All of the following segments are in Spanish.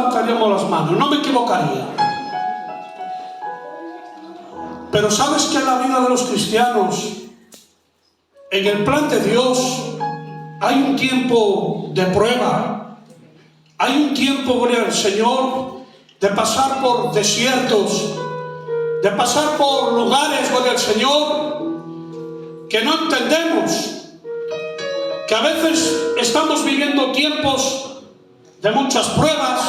levantaríamos las manos, no me equivocaría. Pero ¿sabes que en la vida de los cristianos, en el plan de Dios, hay un tiempo de prueba? Hay un tiempo, gloria al Señor, de pasar por desiertos, de pasar por lugares, gloria al Señor, que no entendemos, que a veces estamos viviendo tiempos de muchas pruebas,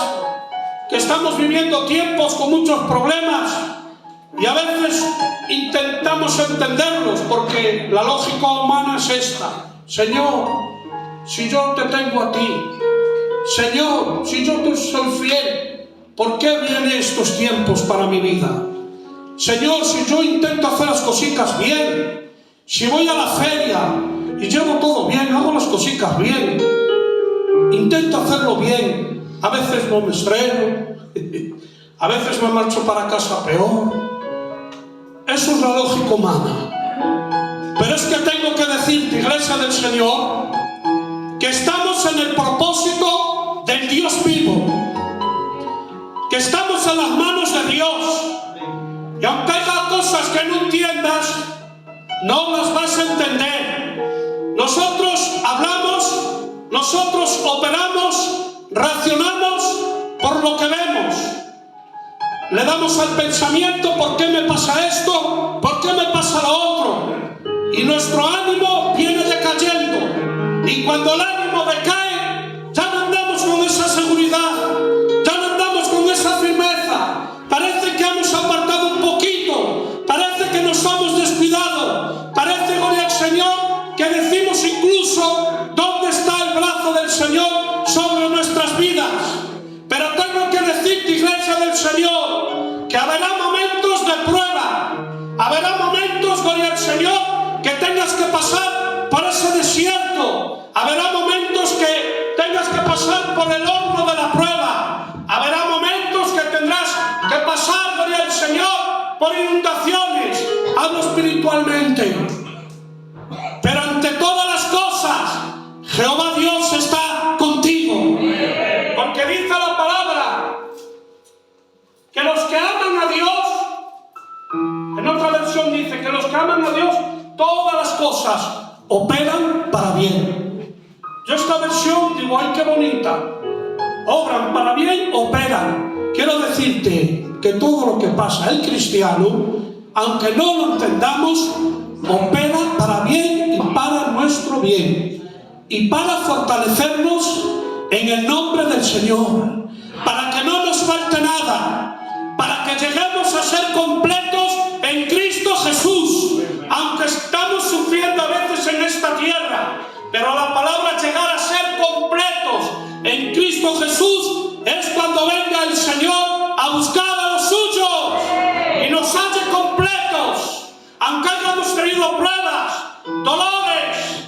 que estamos viviendo tiempos con muchos problemas, y a veces intentamos entenderlos, porque la lógica humana es esta: Señor, si yo te tengo a ti, Señor, si yo te soy fiel, ¿por qué vienen estos tiempos para mi vida? Señor, si yo intento hacer las cositas bien, si voy a la feria y llevo todo bien, hago las cositas bien, intento hacerlo bien, a veces no me estreno, a veces me marcho para casa peor. Eso es la lógica humana. Pero es que tengo que decirte, Iglesia del Señor, que estamos en el propósito del Dios vivo, que estamos en las manos de Dios, y aunque haya cosas que no entiendas, no las vas a entender. Nosotros hablamos, nosotros operamos, racionamos por lo que vemos. Le damos al pensamiento: ¿por qué me pasa esto? ¿Por qué me pasa lo otro? Y nuestro ánimo viene decayendo. Y cuando el ánimo decae, ya no andamos con esa seguridad, ya no andamos con esa firmeza. Parece que hemos apartado un poquito, parece que nos hemos descuidado, parece, gloria al Señor, que decimos incluso: ¿dónde está el brazo del Señor sobre nuestras vidas? Pero tengo que decirte, Iglesia del Señor, que habrá momentos de prueba, habrá momentos, gloria al Señor, que tengas que pasar por ese desierto, habrá momentos que tengas que pasar por el horno de la prueba, habrá momentos que tendrás que pasar, gloria al Señor, por inundaciones, hablo espiritualmente. Pero ante todas las cosas, Jehová Dios está contigo. Porque dice la palabra que los que aman a Dios, en otra versión dice que los que aman a Dios, todas las cosas operan para bien. Yo esta versión digo: ¡ay, qué bonita! Obran para bien, operan. Quiero decirte que todo lo que pasa el cristiano, aunque no lo entendamos, opera para bien y para nuestro bien, y para fortalecernos en el nombre del Señor, para que no nos falte nada, para que lleguemos a ser completos en Cristo Jesús, aunque estamos sufriendo a veces en esta tierra. Pero la palabra llegar a ser completos en Cristo Jesús es cuando venga el Señor a buscar a los suyos y nos halle completos, aunque hayamos tenido pruebas, dolores,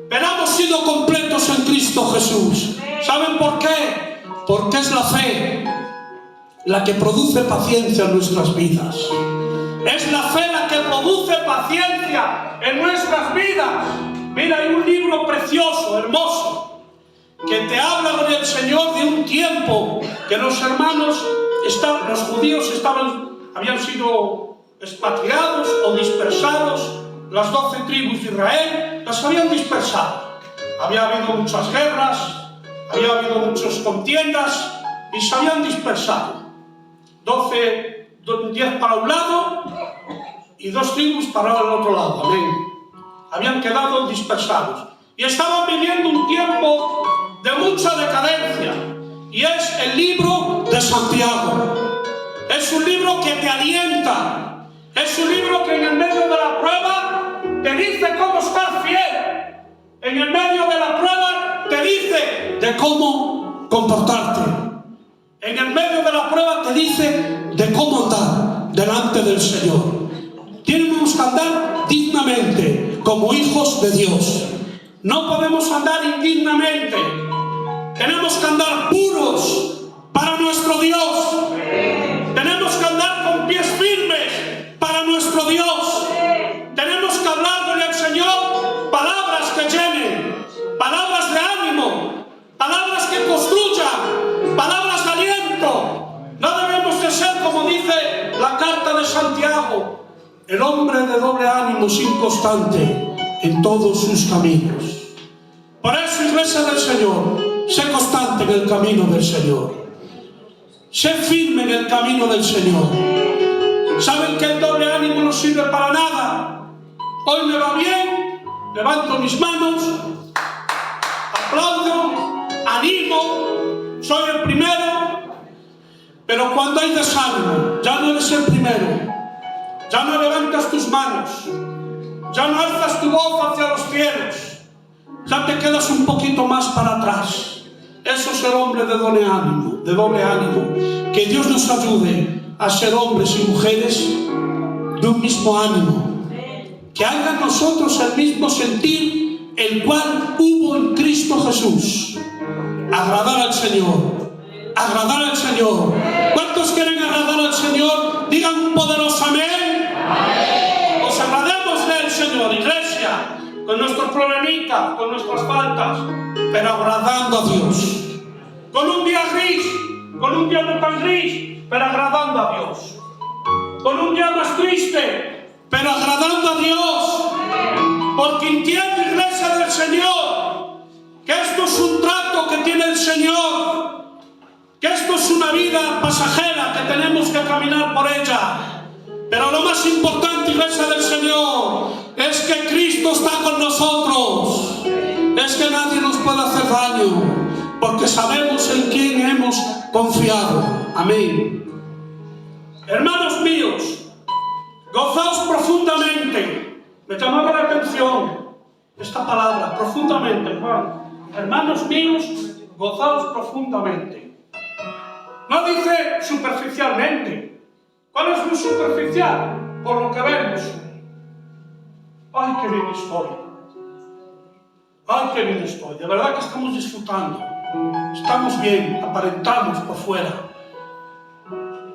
pero hemos sido completos en Cristo Jesús. ¿Saben por qué? Porque es la fe la que produce paciencia en nuestras vidas. Es la fe la que produce paciencia en nuestras vidas. Mira, hay un libro precioso, hermoso, que te habla, gloria al Señor, de un tiempo que los hermanos, los judíos habían sido expatriados o dispersados. Las 12 tribus de Israel las habían dispersado. Había habido muchas guerras, había habido muchas contiendas y se habían dispersado. 10 para un lado y 2 tribus para el otro lado. Amén. Habían quedado dispersados y estaban viviendo un tiempo de mucha decadencia. Y es el libro de Santiago. Es un libro que te alienta. Es un libro que en el medio de la prueba te dice cómo estar fiel. En el medio de la prueba te dice de cómo comportarte. En el medio de la prueba te dice de cómo andar delante del Señor. Tenemos que andar dignamente como hijos de Dios. No podemos andar indignamente. Tenemos que andar puros para nuestro Dios. Tenemos que andar con pies firmes para nuestro Dios. Tenemos que hablarle al Señor palabras que llenen, palabras de ánimo, palabras que construyan, palabras de El hombre de doble ánimo es inconstante en todos sus caminos. Por eso, iglesia del Señor, sé constante en el camino del Señor. Sé firme en el camino del Señor. Saben que el doble ánimo no sirve para nada. Hoy me va bien, levanto mis manos, aplaudo, animo, soy el primero. Pero cuando hay desánimo, ya no eres el primero. Ya no levantas tus manos, ya no alzas tu voz hacia los cielos, ya te quedas un poquito más para atrás. Eso es el hombre de doble ánimo. Que Dios nos ayude a ser hombres y mujeres de un mismo ánimo, que haya en nosotros el mismo sentir el cual hubo en Cristo Jesús. Agradar al Señor, agradar al Señor. ¿Cuántos quieren agradar al Señor? Digan un poderoso amén. Os agradémosle al Señor, iglesia, con nuestros problemitas, con nuestras faltas, pero agradando a Dios. Con un día gris, con un día no tan gris, pero agradando a Dios. Con un día más triste, pero agradando a Dios. Porque entiende, iglesia del Señor, que esto es un trato que tiene el Señor, que esto es una vida pasajera que tenemos que caminar por ella. Pero lo más importante, iglesia del Señor, es que Cristo está con nosotros. Es que nadie nos puede hacer daño, porque sabemos en quién hemos confiado. Amén. Hermanos míos, gozaos profundamente. Me llamaba la atención esta palabra, profundamente, Juan. Hermanos míos, gozaos profundamente. No dice superficialmente. ¿Cuál es lo superficial? Por lo que vemos. ¡Ay, qué bien estoy! ¡Ay, qué bien estoy! De verdad que estamos disfrutando. Estamos bien, aparentamos por fuera.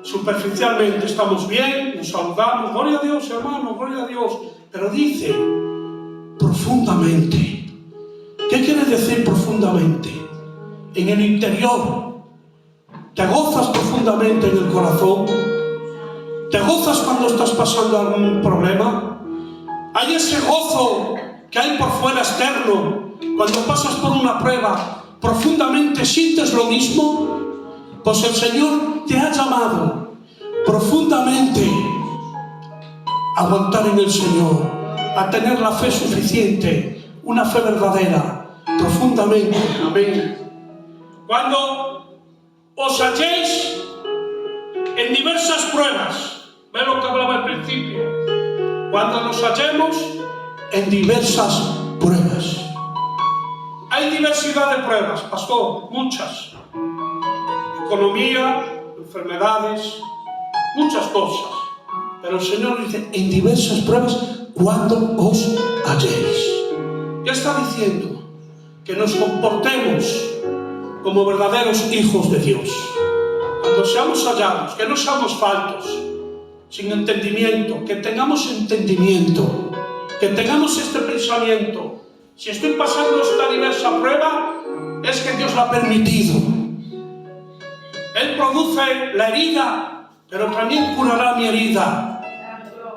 Superficialmente estamos bien, nos saludamos. Gloria a Dios, hermano, gloria a Dios. Pero dice, profundamente. ¿Qué quiere decir profundamente? En el interior. ¿Te gozas profundamente en el corazón? ¿Te gozas cuando estás pasando algún problema? ¿Hay ese gozo que hay por fuera externo? Cuando pasas por una prueba, ¿profundamente sientes lo mismo? Pues el Señor te ha llamado profundamente a aguantar en el Señor, a tener la fe suficiente, una fe verdadera, profundamente. Amén. Cuando os halléis en diversas pruebas, ¿ves lo que hablaba al principio? Cuando nos hallemos en diversas pruebas. Hay diversidad de pruebas, pastor, muchas. Economía, enfermedades, muchas cosas. Pero el Señor dice, en diversas pruebas, cuando os halléis. ¿Qué está diciendo? Que nos comportemos como verdaderos hijos de Dios. Cuando seamos hallados, que no seamos faltos, sin entendimiento, que tengamos entendimiento, que tengamos este pensamiento. Si estoy pasando esta diversa prueba, es que Dios la ha permitido. Él produce la herida, pero también curará mi herida.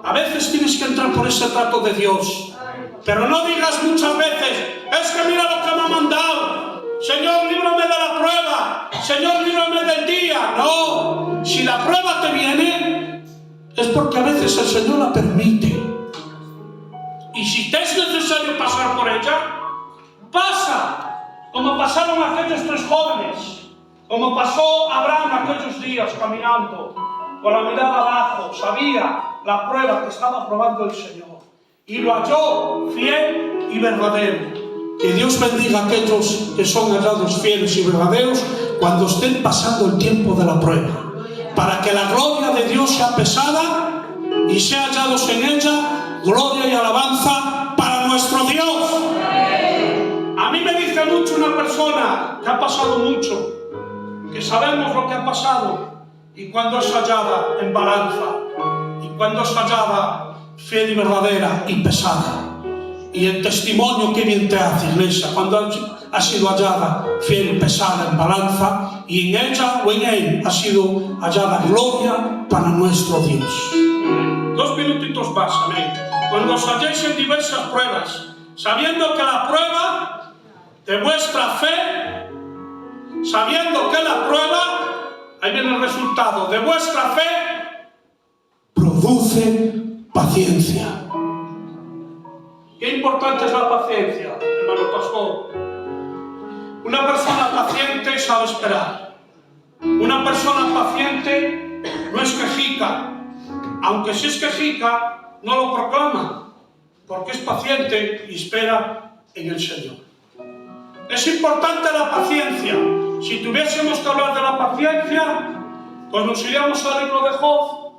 A veces tienes que entrar por ese trato de Dios, pero no digas muchas veces, es que mira lo que me ha mandado. Señor, líbrame de la prueba. Señor, líbrame del día. No, si la prueba te viene, es porque a veces el Señor la permite. Y si te es necesario pasar por ella, pasa. Como pasaron aquellos tres jóvenes. Como pasó Abraham aquellos días caminando, con la mirada abajo. Sabía la prueba que estaba probando el Señor. Y lo halló fiel y verdadero. Que Dios bendiga a aquellos que son hallados fieles y verdaderos cuando estén pasando el tiempo de la prueba, para que la gloria de Dios sea pesada y sea hallados en ella gloria y alabanza para nuestro Dios. A mí me dice mucho una persona que ha pasado mucho, que sabemos lo que ha pasado, y cuando es hallada en balanza, y cuando es hallada fiel y verdadera y pesada. Y el testimonio que bien te hace, iglesia, cuando ha sido hallada fiel, pesada en balanza, y en ella o en él ha sido hallada gloria para nuestro Dios. 2 minutitos más, amén. Cuando os halléis en diversas pruebas, sabiendo que la prueba de vuestra fe, sabiendo que la prueba, ahí viene el resultado, de vuestra fe, produce paciencia. Qué importante es la paciencia, hermano pastor. Una persona paciente sabe esperar. Una persona paciente no es quejica. Aunque si es quejica, no lo proclama, porque es paciente y espera en el Señor. Es importante la paciencia. Si tuviésemos que hablar de la paciencia, pues nos iríamos al libro de Job.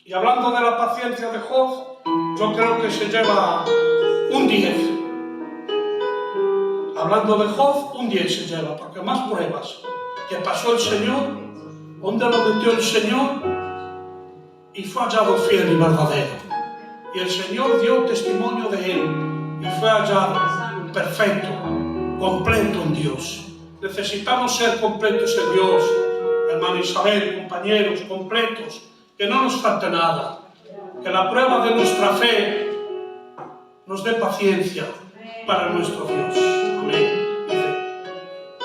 Y hablando de la paciencia de Job, yo creo que se lleva un 10. Hablando de Job, un 10 se lleva, porque más pruebas que pasó el Señor, donde lo metió el Señor, y fue hallado fiel y verdadero. Y el Señor dio testimonio de él, y fue hallado perfecto, completo en Dios. Necesitamos ser completos en Dios, hermana Isabel, compañeros, completos, que no nos falte nada, que la prueba de nuestra fe nos dé paciencia para nuestro Dios. Amén. Dice,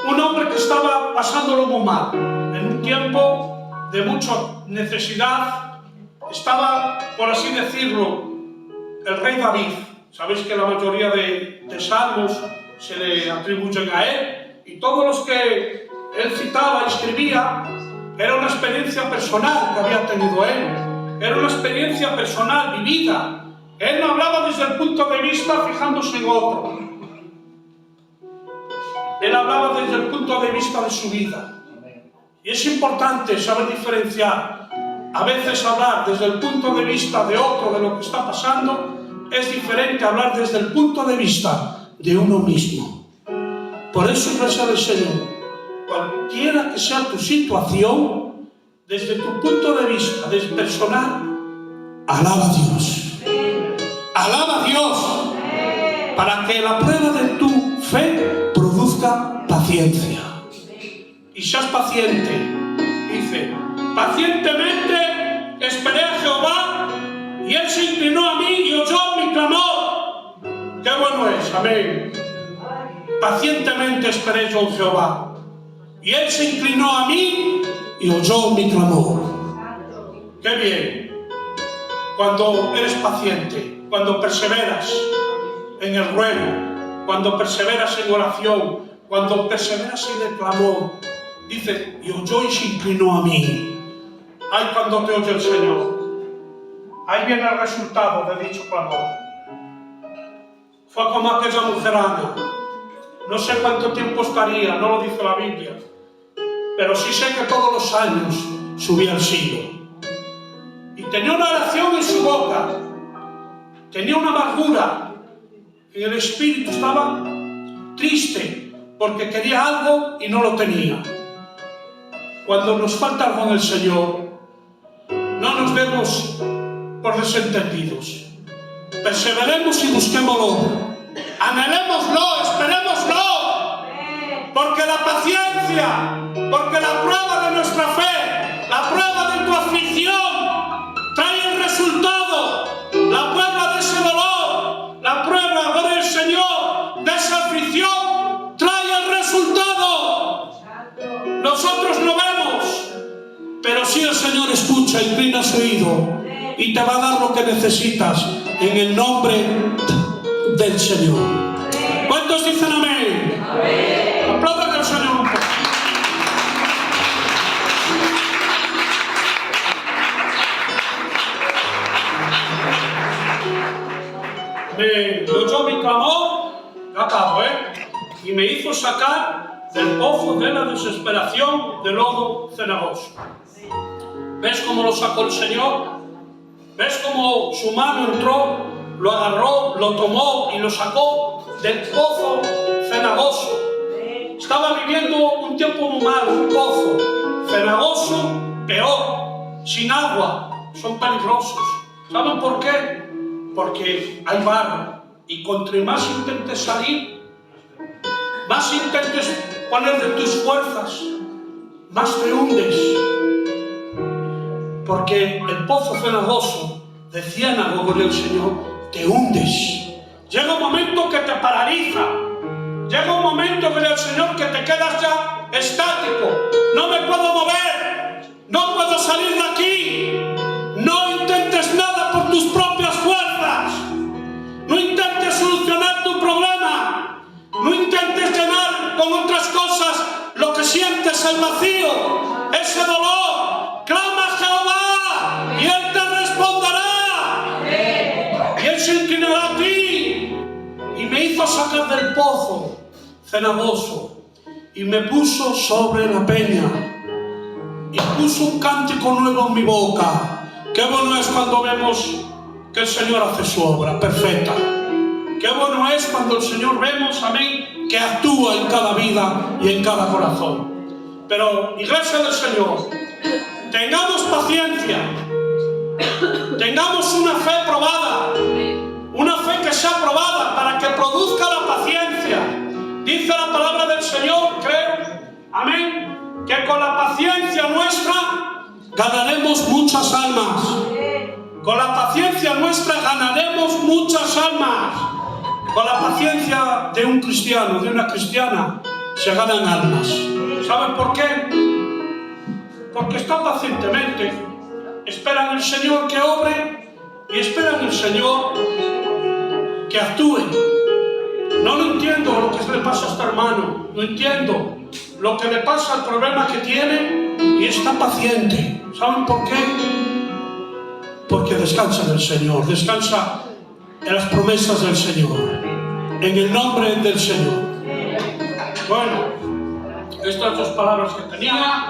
un hombre que estaba pasándolo muy mal, en un tiempo de mucha necesidad, estaba, por así decirlo, el rey David. Sabéis que la mayoría de salmos se le atribuyen a él, y todos los que él citaba y escribía, era una experiencia personal que había tenido él, era una experiencia personal vivida. Él no hablaba desde el punto de vista fijándose en otro, él hablaba desde el punto de vista de su vida. Y es importante saber diferenciar. A veces hablar desde el punto de vista de otro, de lo que está pasando, es diferente a hablar desde el punto de vista de uno mismo. Por eso, gracias al Señor, cualquiera que sea tu situación, desde tu punto de vista, desde personal, alaba a Dios. Alaba a Dios, para que la prueba de tu fe produzca paciencia. Y seas paciente. Dice, pacientemente esperé a Jehová, y él se inclinó a mí y oyó mi clamor. Qué bueno es, amén. Pacientemente esperé yo en Jehová, y él se inclinó a mí y oyó mi clamor. Qué bien. Cuando eres paciente, cuando perseveras en el ruego, cuando perseveras en oración, cuando perseveras en el clamor, dice, y oyó y se inclinó a mí. Ay, cuando te oye el Señor, ahí viene el resultado de dicho clamor. Fue como aquella mujer Ana. No sé cuánto tiempo estaría, no lo dice la Biblia, pero sí sé que todos los años subía al cielo. Y tenía una oración en su boca, tenía una amargura en el espíritu, estaba triste porque quería algo y no lo tenía. Cuando nos falta algo en el Señor, no nos demos por desentendidos. Perseveremos y busquémoslo. Anhelémoslo, esperémoslo. Porque la paciencia, porque la prueba de nuestra fe, la prueba de tu aflicción, trae el resultado. La prueba de ese dolor, la prueba del Señor, de esa aflicción, trae el resultado. Nosotros no vemos, pero sí el Señor escucha, inclina su oído y te va a dar lo que necesitas en el nombre del Señor. ¿Cuántos dicen amén? Amén. Aplaudan al Señor un poco. Me oyó mi clamor, ya acabo, y me hizo sacar del pozo de la desesperación del lodo cenagoso. ¿Ves cómo lo sacó el Señor? ¿Ves cómo su mano entró, lo agarró, lo tomó y lo sacó del pozo cenagoso? Estaba viviendo un tiempo muy malo, un pozo cenagoso, peor, sin agua, son peligrosos. ¿Saben por qué? Porque hay barro, y cuanto más intentes salir, más intentes poner de tus fuerzas, más te hundes. Porque el pozo cenagoso de ciénago, gloria al Señor, te hundes. Llega un momento que te paraliza. Llega un momento, gloria al Señor, que te quedas ya estático. No me puedo mover. No puedo salir de aquí. No intentes nada por tus propias fuerzas. No intentes solucionar tu problema. No intentes llenar con otras cosas lo que sientes, el vacío, ese dolor. Clama a Jehová y Él te responderá. Y Él se inclinará a ti. Y me hizo sacar del pozo cenagoso y me puso sobre la peña y puso un cántico nuevo en mi boca. Qué bueno es cuando vemos que el Señor hace su obra perfecta. Qué bueno es cuando el Señor vemos, amén, que actúa en cada vida y en cada corazón. Pero, iglesia del Señor, tengamos paciencia, tengamos una fe probada, una fe que sea probada para que produzca la paciencia. Dice la palabra del Señor, creo, amén, que con la paciencia nuestra ganaremos muchas almas. Con la paciencia nuestra ganaremos muchas almas. Con la paciencia de un cristiano, de una cristiana, se ganan almas. ¿Saben por qué? Porque está pacientemente. Esperan el Señor que obre y esperan el Señor que actúe. No lo entiendo lo que le pasa a este hermano. No entiendo lo que le pasa, el problema que tiene, y está paciente. ¿Saben por qué? Porque descansa en el Señor, descansa en las promesas del Señor, en el nombre del Señor. Bueno, estas dos palabras que tenía.